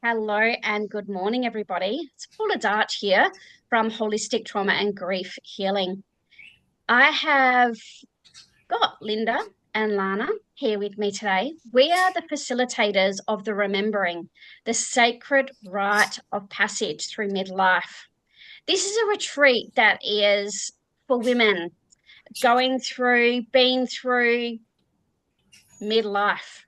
Hello and good morning, everybody. It's Paula Darch here from Holistic Trauma and Grief Healing. I have got Lynda and Lana here with me today. We are the facilitators of the Remembering, the sacred rite of passage through midlife. This is a retreat that is for women been through midlife.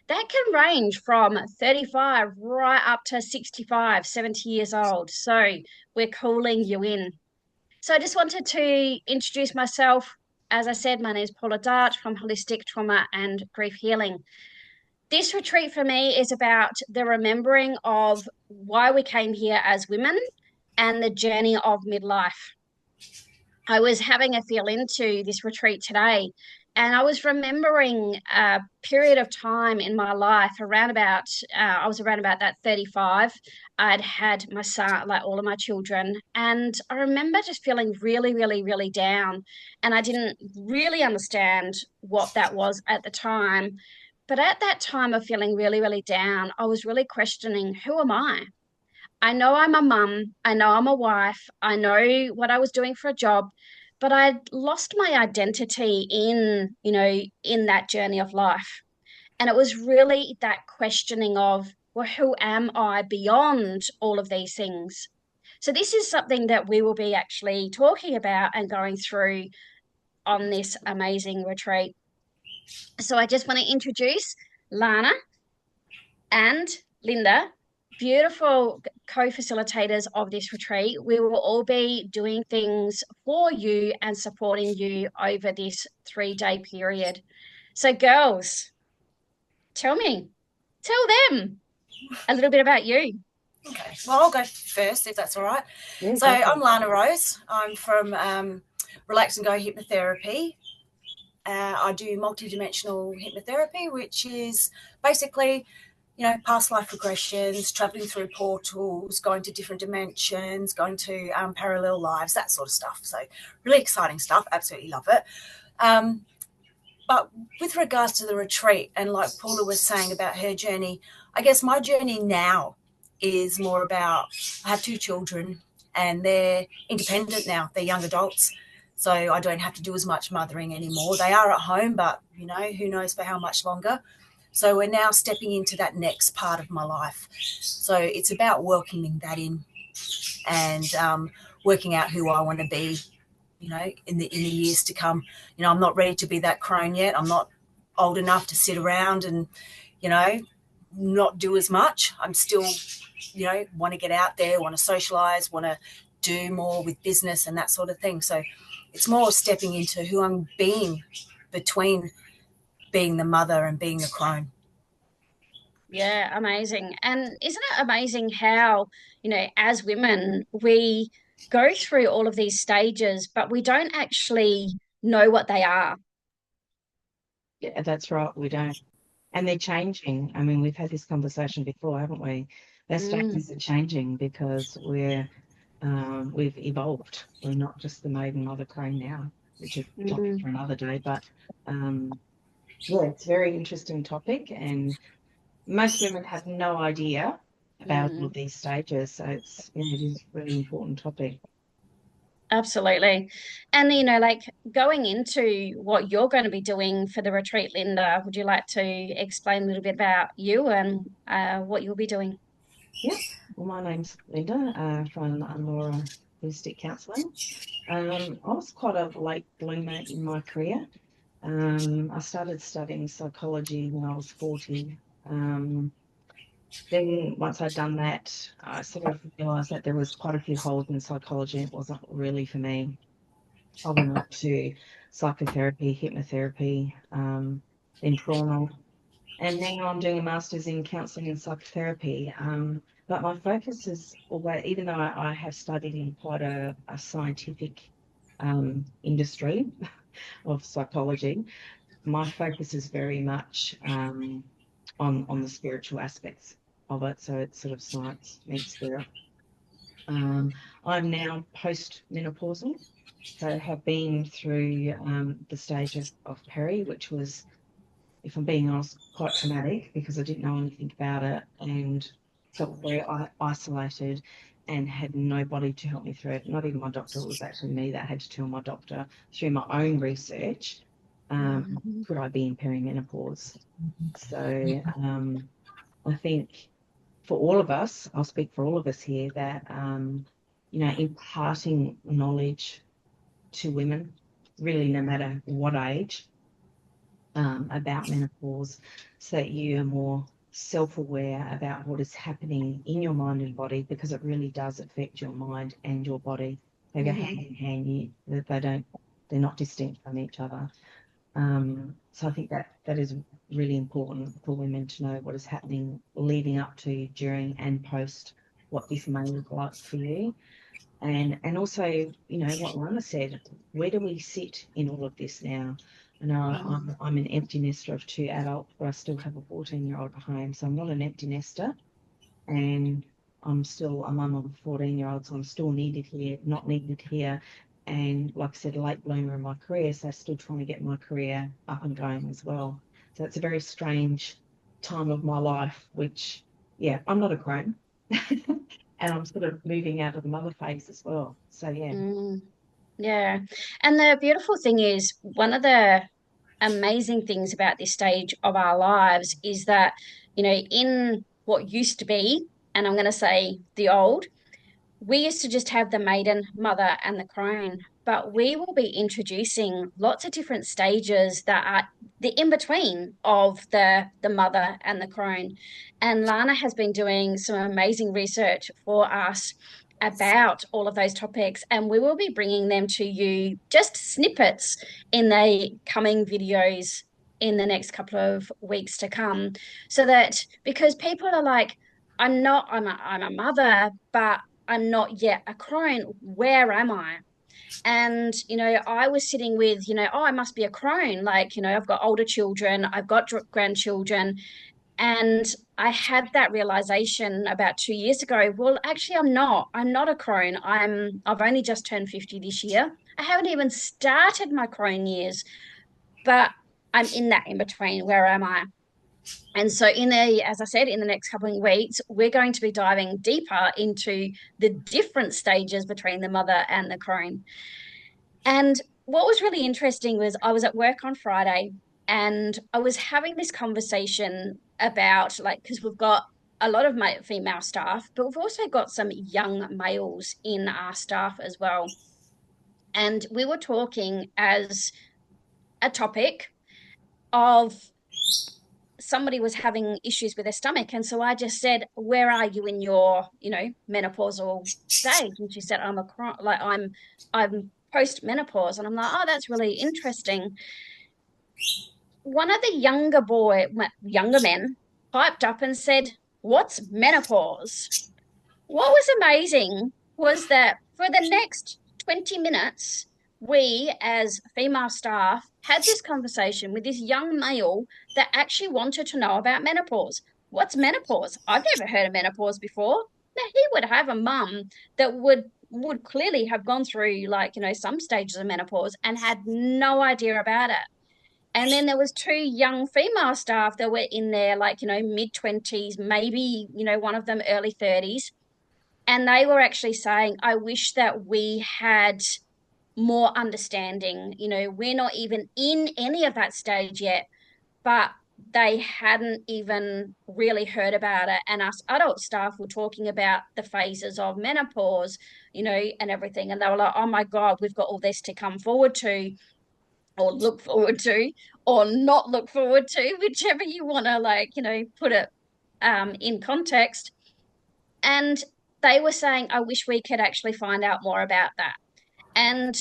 That can range from 35 right up to 65, 70 years old. So we're calling you in. So I just wanted to introduce myself. As I said, my name is Paula Darch from Holistic Trauma and Grief Healing. This retreat for me is about the remembering of why we came here as women and the journey of midlife. I was having a feel into this retreat today, and I was remembering a period of time in my life I was around about that 35. I'd had my son, like all of my children, and I remember just feeling really, really, really down. And I didn't really understand what that was at the time. But at that time of feeling really, really down, I was really questioning, who am I? I know I'm a mum. I know I'm a wife. I know what I was doing for a job, but I'd lost my identity in that journey of life. And it was really that questioning of, well, who am I beyond all of these things? So this is something that we will be actually talking about and going through on this amazing retreat. So I just want to introduce Lana and Lynda, beautiful co-facilitators of this retreat. We will all be doing things for you and supporting you over this 3-day period. So girls, tell them a little bit about you. Okay, well, I'll go first if that's all right. Yeah, so I'm Lana Rose. I'm from Relax and Go Hypnotherapy. I do multidimensional hypnotherapy, which is basically, past life regressions, traveling through portals, going to different dimensions, going to parallel lives, that sort of stuff. So really exciting stuff. Absolutely love it. But with regards to the retreat, and like Paula was saying about her journey, I guess my journey now is more about, I have 2 children and they're independent now. They're young adults. So I don't have to do as much mothering anymore. They are at home, but, who knows for how much longer. So we're now stepping into that next part of my life. So it's about welcoming that in and working out who I want to be, in the years to come. I'm not ready to be that crone yet. I'm not old enough to sit around and, not do as much. I'm still, want to get out there, want to socialize, want to do more with business and that sort of thing. So it's more stepping into who I'm being between being the mother and being the crone. Yeah, amazing. And isn't it amazing how, as women, we go through all of these stages, but we don't actually know what they are. Yeah, that's right. We don't. And they're changing. I mean, we've had this conversation before, haven't we? Their stages are changing because we've evolved. We're not just the maiden mother crane now, which is a topic for another day. But yeah, it's a very interesting topic, and most women have no idea about all of these stages. So it is a really important topic. Absolutely. And, like going into what you're going to be doing for the retreat, Lynda, would you like to explain a little bit about you and what you'll be doing? Yeah. Well, my name's Lynda from Laura Holistic Counselling. I was quite a late bloomer in my career. I started studying psychology when I was 40. Then once I'd done that, I sort of realised that there was quite a few holes in psychology. It wasn't really for me. I went on to psychotherapy, hypnotherapy, then trauma, and now I'm doing a master's in counselling and psychotherapy. But my focus is always, even though I have studied in quite a scientific industry of psychology, my focus is very much on the spiritual aspects of it. So it's sort of science meets spirit. I'm now post-menopausal, so have been through the stage of peri, which was, if I'm being honest, quite traumatic because I didn't know anything about it. And felt very isolated and had nobody to help me through it. Not even my doctor. It was actually me that had to tell my doctor through my own research, could I be in perimenopause? So I think for all of us, I'll speak for all of us here, that, imparting knowledge to women, really no matter what age, about menopause, so that you are more self-aware about what is happening in your mind and body, because it really does affect your mind and your body. They go hand in hand. They're not distinct from each other. So I think that is really important for women to know what is happening leading up to, during, and post, what this may look like for you. And also, what Lana said, where do we sit in all of this now? I know I'm an empty nester of 2 adults, but I still have a 14-year-old at home, so I'm not an empty nester, and I'm still a mum of a 14-year-old, so I'm still needed here, not needed here. And like I said, a late bloomer in my career, so still trying to get my career up and going as well. So it's a very strange time of my life, which, yeah, I'm not a crone. And I'm sort of moving out of the mother phase as well. So, yeah. Yeah. And the beautiful thing is, one of the amazing things about this stage of our lives is that, in what used to be, and I'm going to say the old, we used to just have the maiden, mother, and the crone, but we will be introducing lots of different stages that are the in between of the mother and the crone. And Lana has been doing some amazing research for us about all of those topics, and we will be bringing them to you, just snippets, in the coming videos in the next couple of weeks to come, so that, because people are like, I'm a mother, but I'm not yet a crone. Where am I? And, I was sitting with, oh, I must be a crone. Like, I've got older children, I've got grandchildren. And I had that realization about 2 years ago. Well, actually, I'm not a crone. I've only just turned 50 this year. I haven't even started my crone years, but I'm in that in between. Where am I? And so, as I said, in the next couple of weeks, we're going to be diving deeper into the different stages between the mother and the crone. And what was really interesting was, I was at work on Friday and I was having this conversation about, like, because we've got a lot of female staff, but we've also got some young males in our staff as well. And we were talking as a topic of, somebody was having issues with their stomach, and so I just said, where are you in your menopausal stage? And she said, I'm post menopause. And I'm like, oh, that's really interesting. One of the younger men piped up and said, what's menopause? What was amazing was that for the next 20 minutes, we as female staff had this conversation with this young male that actually wanted to know about menopause. What's menopause? I've never heard of menopause before. Now, he would have a mum that would clearly have gone through, like, some stages of menopause and had no idea about it. And then there was 2 young female staff that were in their, like, mid-20s, maybe, one of them early 30s, and they were actually saying, I wish that we had more understanding. We're not even in any of that stage yet, but they hadn't even really heard about it. And us adult staff were talking about the phases of menopause, and everything. And they were like, oh my God, we've got all this to come forward to, or look forward to, or not look forward to, whichever you want to, like, put it in context. And they were saying, I wish we could actually find out more about that. And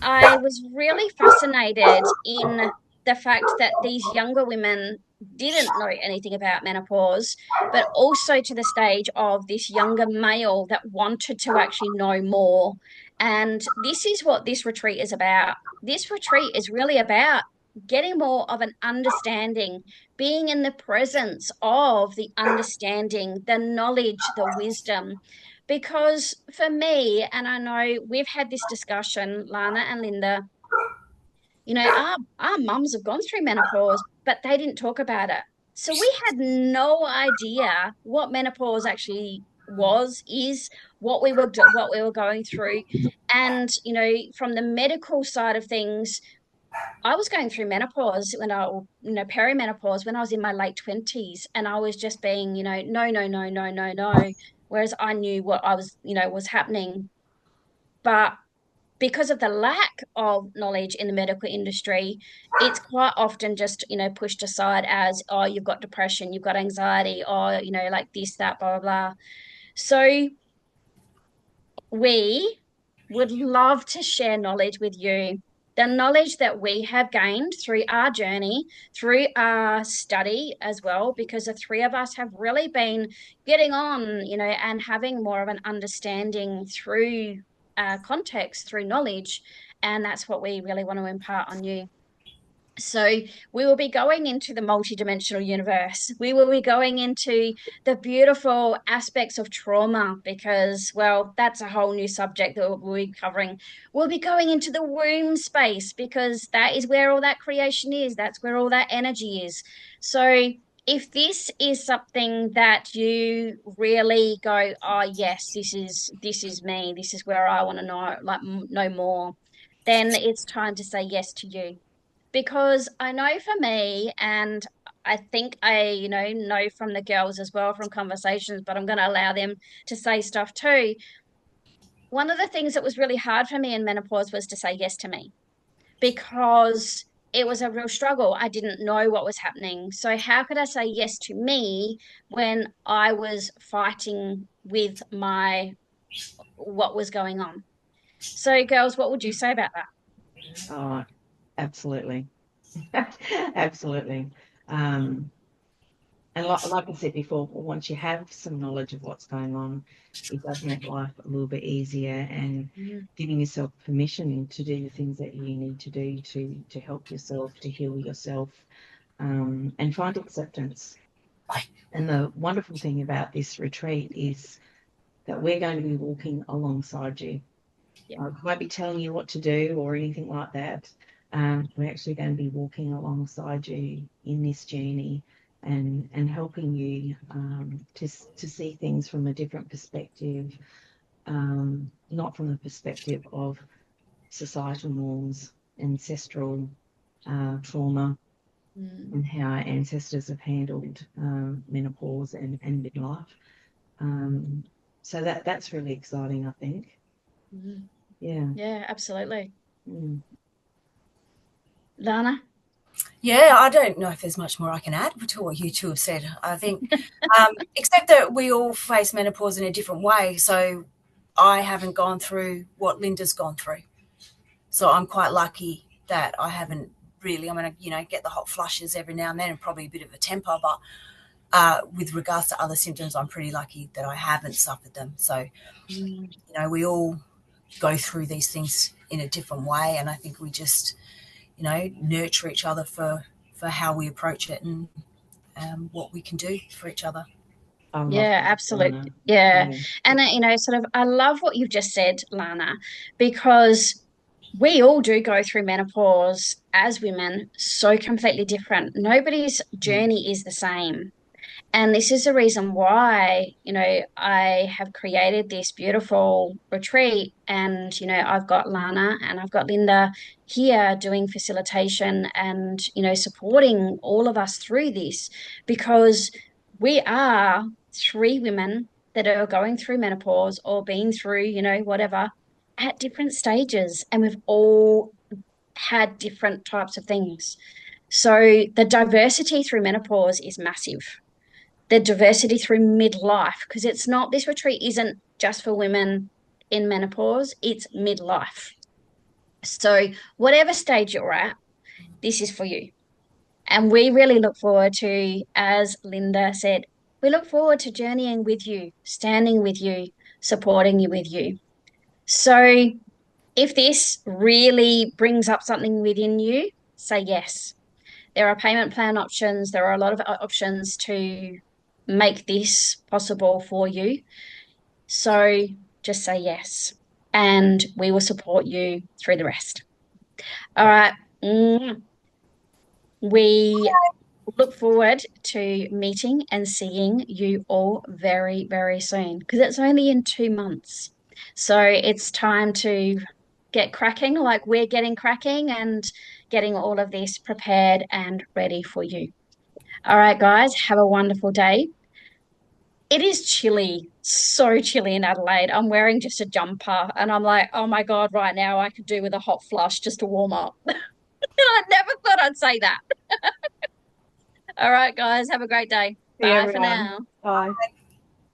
I was really fascinated in the fact that these younger women didn't know anything about menopause, but also to the stage of this younger male that wanted to actually know more. And this is what this retreat is about. This retreat is really about getting more of an understanding, being in the presence of the understanding, the knowledge, the wisdom. Because for me, and I know we've had this discussion, Lana and Lynda, our mums have gone through menopause, but they didn't talk about it. So we had no idea what menopause actually is, what we were going through. And, from the medical side of things, I was going through menopause perimenopause when I was in my late 20s, and I was just being, no, no, no, no, no, no. Whereas I knew what I was, was happening. But because of the lack of knowledge in the medical industry, it's quite often just, pushed aside as, oh, you've got depression, you've got anxiety, or, like this, that, blah, blah, blah. So we would love to share knowledge with you. The knowledge that we have gained through our journey, through our study as well, because the three of us have really been getting on, and having more of an understanding through context, through knowledge. And that's what we really want to impart on you. So we will be going into the multidimensional universe. We will be going into the beautiful aspects of trauma because, well, that's a whole new subject that we'll be covering. We'll be going into the womb space because that is where all that creation is. That's where all that energy is. So if this is something that you really go, oh yes, this is me. This is where I want to know more. Then it's time to say yes to you, because I know for me, and I think I, know from the girls as well from conversations, but I'm going to allow them to say stuff too. One of the things that was really hard for me in menopause was to say yes to me, because it was a real struggle. I didn't know what was happening. So how could I say yes to me when I was fighting with what was going on? So girls, what would you say about that? Oh, absolutely. Absolutely. And like I said before, once you have some knowledge of what's going on, it does make life a little bit easier, and giving yourself permission to do the things that you need to do to help yourself, to heal yourself, and find acceptance. And the wonderful thing about this retreat is that we're going to be walking alongside you. Yeah. I won't be telling you what to do or anything like that. We're actually going to be walking alongside you in this journey, and helping you to see things from a different perspective, not from the perspective of societal norms, ancestral trauma, and how our ancestors have handled menopause and midlife. So that's really exciting, I think. Yeah, absolutely. Mm. Lana? Yeah, I don't know if there's much more I can add to what you two have said. I think, except that we all face menopause in a different way. So I haven't gone through what Lynda's gone through. So I'm quite lucky that I haven't really. I'm going to, get the hot flushes every now and then, and probably a bit of a temper. But with regards to other symptoms, I'm pretty lucky that I haven't suffered them. So, we all go through these things in a different way, and I think we just nurture each other for how we approach it, and what we can do for each other. Yeah, absolutely. Yeah. And, sort of, I love what you've just said, Lana, because we all do go through menopause as women so completely different. Nobody's journey is the same. And this is the reason why, I have created this beautiful retreat. And, I've got Lana and I've got Lynda here doing facilitation and, supporting all of us through this, because we are three women that are going through menopause or been through, whatever, at different stages. And we've all had different types of things. So the diversity through menopause is massive. The diversity through midlife, because this retreat isn't just for women in menopause, it's midlife. So whatever stage you're at, this is for you. And we really look forward to, as Lynda said, we look forward to journeying with you, standing with you, supporting you with you. So if this really brings up something within you, say yes. There are payment plan options. There are a lot of options to make this possible for you. So just say yes, and we will support you through the rest. All right. We Look forward to meeting and seeing you all very, very soon because it's only in 2 months. So it's time to get cracking, like we're getting cracking and getting all of this prepared and ready for you. All right, guys, have a wonderful day. It is chilly, so chilly in Adelaide. I'm wearing just a jumper and I'm like, oh my God, right now I could do with a hot flush just to warm up. I never thought I'd say that. All right, guys, have a great day. See Bye for everyone. now. Bye.